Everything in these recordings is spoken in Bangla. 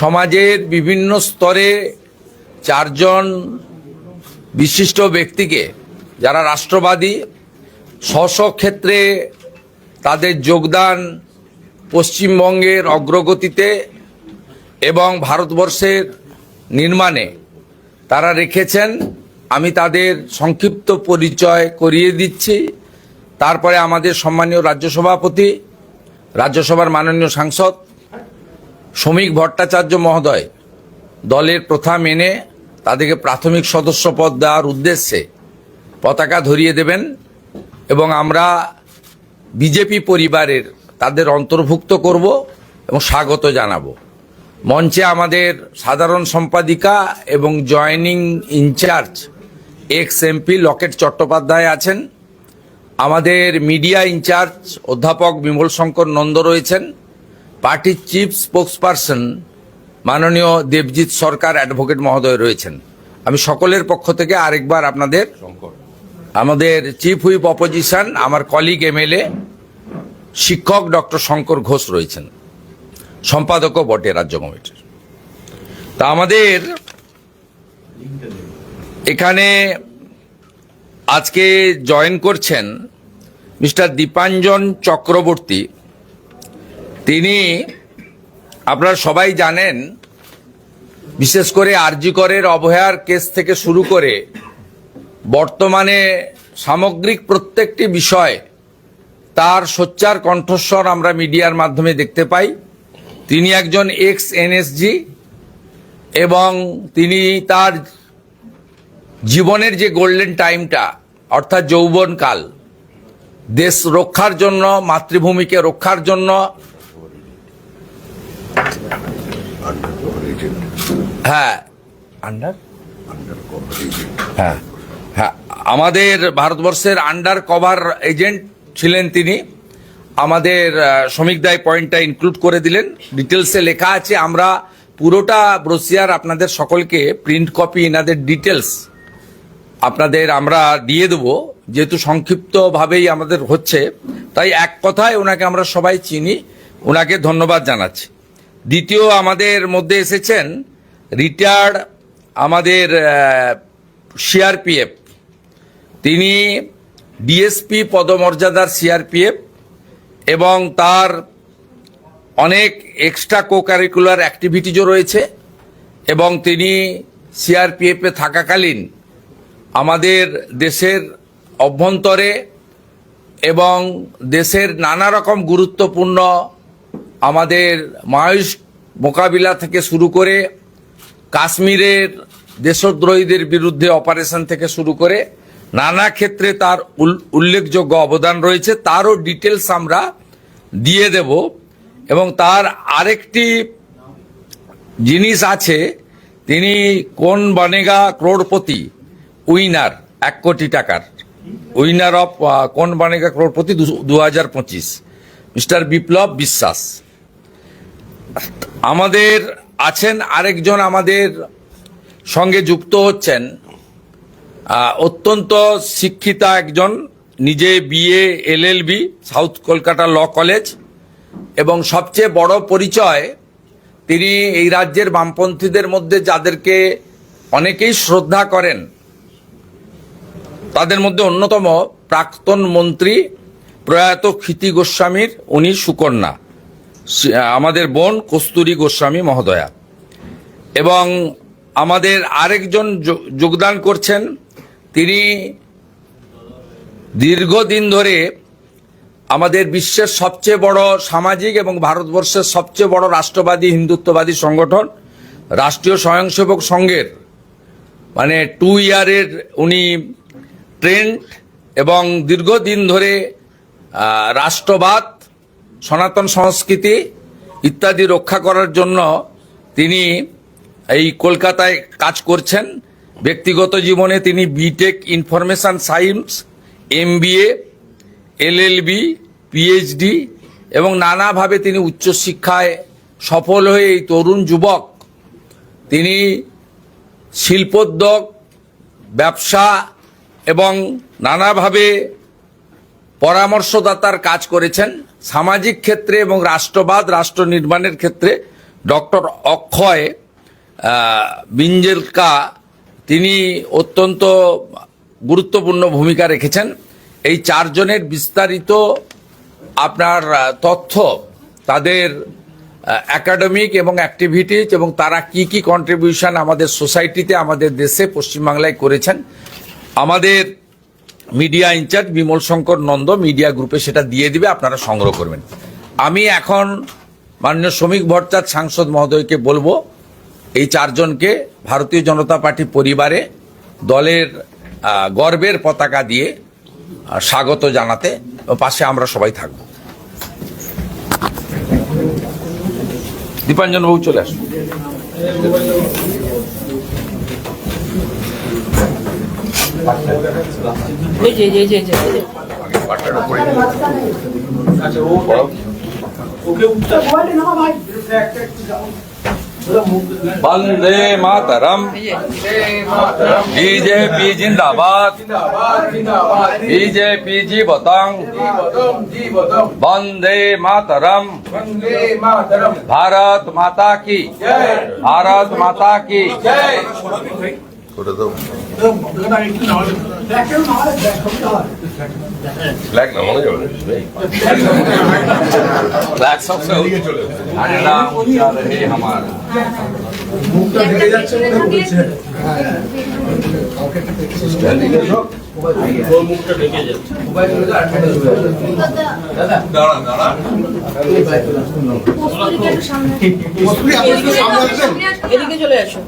সমাজের বিভিন্ন স্তরে চারজন বিশিষ্ট ব্যক্তিকে যারা রাষ্ট্রবাদী, স্ব ক্ষেত্রে তাদের যোগদান পশ্চিমবঙ্গের অগ্রগতিতে এবং ভারতবর্ষের নির্মাণে তারা রেখেছেন। আমি তাদের সংক্ষিপ্ত পরিচয় করিয়ে দিচ্ছি। তারপরে আমাদের সম্মানীয় রাজ্য সভাপতি, রাজ্যসভার মাননীয় সাংসদ শ্রমিক ভট্টাচার্য মহোদয় দলের প্রথা মেনে তাদেরকে প্রাথমিক সদস্য পদ দেওয়ার উদ্দেশ্যে পতাকা ধরিয়ে দেবেন এবং আমরা বিজেপি পরিবারের তাদের অন্তর্ভুক্ত করব এবং স্বাগত জানাবো। মঞ্চে আমাদের সাধারণ সম্পাদিকা এবং joining incharge ex MP Locket Chattopadhyay আছেন। আমাদের মিডিয়া ইনচার্জ অধ্যাপক বিমল শঙ্কর নন্দ রয়েছেন। পার্টির চিফ স্পোক্সপারসন মাননীয় দেবজিৎ সরকার অ্যাডভোকেট মহোদয় রয়েছেন। আমি সকলের পক্ষ থেকে আরেকবার আপনাদের আমাদের চিফ হুইপ অপোজিশন আমার কলিগ এমএলএ শিক্ষক ডক্টর শঙ্কর ঘোষ রয়েছেন, সম্পাদকও বটে রাজ্য কমিটির। তা আমাদের এখানে আজকে জয়েন করছেন মিস্টার দীপাঞ্জন চক্রবর্তী। তিনি আপনারা সবাই জানেন, বিশেষ করে আরজি করের অবহেলার কেস থেকে শুরু করে বর্তমানে সামগ্রিক প্রত্যেকটি বিষয় তার সোচ্চার কণ্ঠস্বর আমরা মিডিয়ার মাধ্যমে দেখতে পাই। তিনি একজন এক্স এনএসজি এবং তিনি তার জীবনের যে গোল্ডেন টাইমটা অর্থাৎ যৌবনকাল দেশ রক্ষার জন্য, মাতৃভূমিকে রক্ষার জন্য আমাদের ভারতবর্ষের আন্ডার কভার এজেন্ট ছিলেন তিনি। আমাদের শ্রমিক দায় পয়েন্টটা ইনক্লুড করে দিলেন, ডিটেলসে লেখা আছে। আমরা পুরোটা ব্রোশিয়ার আপনাদের সকলকে প্রিন্ট কপি এনাদের ডিটেলস আপনাদের আমরা দিয়ে দেবো, যেহেতু সংক্ষিপ্তভাবেই আমাদের হচ্ছে, তাই এক কথায় ওনাকে আমরা সবাই চিনি, ওনাকে ধন্যবাদ জানাচ্ছি। দ্বিতীয় আমাদের মধ্যে এসেছেন রিটায়ার্ড আমাদের সিআরপিএফ, তিনি ডিএসপি পদমর্যাদার সিআরপিএফ এবং তার অনেক এক্সট্রা কো কারিকুলার অ্যাক্টিভিটিজও রয়েছে এবং তিনি সিআরপিএফে থাকাকালীন আমাদের দেশের অভ্যন্তরে এবং দেশের নানা রকম গুরুত্বপূর্ণ আমাদের মায়োস মোকাবিলা থেকে শুরু করে কাশ্মীরের দেশদ্রোহীদের বিরুদ্ধে অপারেশন থেকে শুরু করে নানা ক্ষেত্রে তার উল্লেখযোগ্য অবদান রয়েছে। তারও ডিটেলস আমরা দিয়ে দেব। এবং তার আরেকটি জিনিস আছে, তিনি কোন বনেগা ক্রোড়পতি উইনার, 1 কোটি টাকার উইনার অফ কোন বনেগা ক্রোড়পতি 2025, মিস্টার বিপ্লব বিশ্বাস। আমাদের আছেন আরেকজন আমাদের সঙ্গে যুক্ত হচ্ছেন, অত্যন্ত শিক্ষিতা একজন, নিজে BA LLB south Kolkata law college, এবং সবচেয়ে বড় পরিচয় তিনি এই রাজ্যের বামপন্থীদের মধ্যে যাদেরকে অনেকেই শ্রদ্ধা করেন তাদের মধ্যে অন্যতম প্রাক্তন মন্ত্রী প্রয়াত ক্ষিতি গোস্বামীর উনি সুকন্যা, আমাদের বোন কস্তুরী গোস্বামী মহোদয়া। এবং আমাদের আরেকজন যোগদান করছেন, তিনি দীর্ঘদিন ধরে আমাদের বিশ্বের সবচেয়ে বড় সামাজিক এবং ভারতবর্ষের সবচেয়ে বড় রাষ্ট্রবাদী হিন্দুত্ববাদী সংগঠন রাষ্ট্রীয় স্বয়ংসেবক সংঘের 2 ইয়ারের উনি ট্রেন্ড এবং দীর্ঘদিন ধরে রাষ্ট্রবাদ, সনাতন সংস্কৃতি ইত্যাদি রক্ষা করার জন্য তিনি এই কলকাতায় কাজ করছেন। ব্যক্তিগত জীবনে তিনি BTech information science, MBA, LLB, PhD এবং নানাভাবে তিনি উচ্চশিক্ষায় সফল হয়ে এই তরুণ যুবক তিনি শিল্পোদ্যোগ, ব্যবসা এবং নানাভাবে পরামর্শদাতার কাজ করেছেন। সামাজিক ক্ষেত্রে এবং রাষ্ট্রবাদ, রাষ্ট্র নির্মাণের ক্ষেত্রে ডক্টর অক্ষয় বিঞ্জেলকা, তিনি অত্যন্ত গুরুত্বপূর্ণ ভূমিকা রেখেছেন। এই চারজনের বিস্তারিত আপনার তথ্য, তাদের একাডেমিক এবং অ্যাক্টিভিটিজ এবং তারা কি কি কন্ট্রিবিউশন আমাদের সোসাইটিতে, আমাদের দেশে, পশ্চিমবাংলায় করেছেন, আমাদের media incharge Bimal Shankar Nanda media গ্রুপে সেটা দিয়ে দিবে, আপনারা সংগ্রহ করবেন। আমি এখন মাননীয় শ্রমিক ভট্টাচার্য সাংসদ মহোদয়কে বলবো এই চারজনকে ভারতীয় জনতা পার্টি পরিবারে দলের গর্বের পতাকা দিয়ে স্বাগত জানাতে, পাশে আমরা সবাই থাকব। দীপাঞ্জন বাবু চলে আসুন। वंदे मातरम, बीजेपी जिंदाबाद, बीजेपी जीवतंग, वंदे मातरम, भारत माता की, भारत माता की। ब्लैक ना होने जाओ, ब्लैक सबसे अरे नाम ऊंचा रहे हमारा। এদিকে চলে আসো।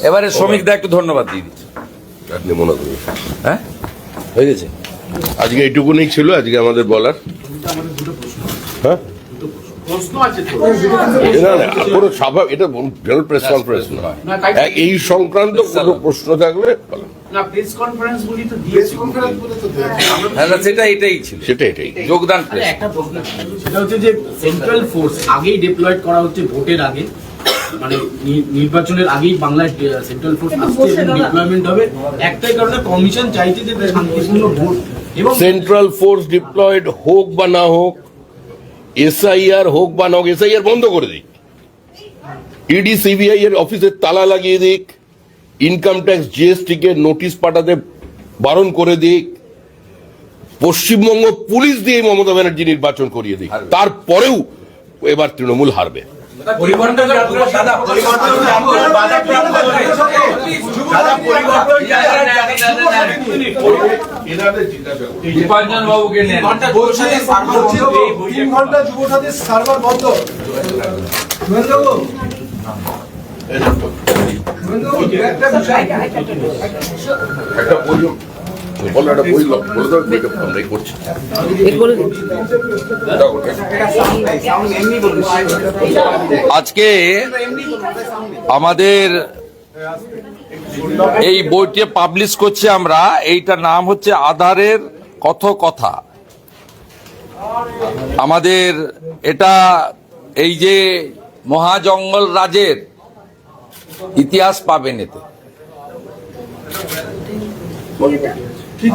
এবারে শ্রমিকদা একটু ধন্যবাদ দিয়ে দিচ্ছি। আপনি মনে করুন, হ্যাঁ হয়ে গেছে, আজকে এইটুকুনি ছিল আজকে আমাদের বলার। হ্যাঁ, না না, কোনো স্বাভাবিক, এটা জেনারেল প্রেস কনফারেন্স নয়। এই সংক্রান্ত কোনো প্রশ্ন থাকলে বলেন। এটাই ছিল, এটাই যোগদান প্রেস। একটা প্রশ্ন, সেটা হচ্ছে যে সেন্ট্রাল ফোর্স আগেই ডিপ্লয়েড করা হচ্ছে ভোটের আগে, মানে নির্বাচনের আগেই বাংলায় সেন্ট্রাল ফোর্স আসছে এবং ডিপ্লয়মেন্ট হবে। একটাই কারণে কমিশন চাইছে যে শান্তিপূর্ণ ভোট এবং সেন্ট্রাল ফোর্স ডিপ্লয়েড হোক বা না হোক, এসআইআর হোক বা না হোক, এসআইআর বন্ধ করে দিক, ইডি সিবিআই এর অফিসের তালা লাগিয়ে দিক, ইনকাম ট্যাক্স জিএসটি কে নোটিশ পাঠাতে বারণ করে দিক, পশ্চিমবঙ্গ পুলিশ দিয়ে মমতা ব্যানার্জি নির্বাচন করিয়ে দিক, তারপরেও এবার তৃণমূল হারবে। দীপাঞ্জন বাবুকে নিয়ে 3 ঘন্টা যুবসাথীর সার্ভার বন্ধ। একটা বই বলো, একটা বই বলে দাও, আমরাই করছি। আজকে আমাদের এই বইটি পাবলিশ করছি আমরা, এইটার নাম হচ্ছে আধারের কত কথা। আমাদের এটা এই যে মহাজঙ্গল রাজের ইতিহাস পাবেন এতে।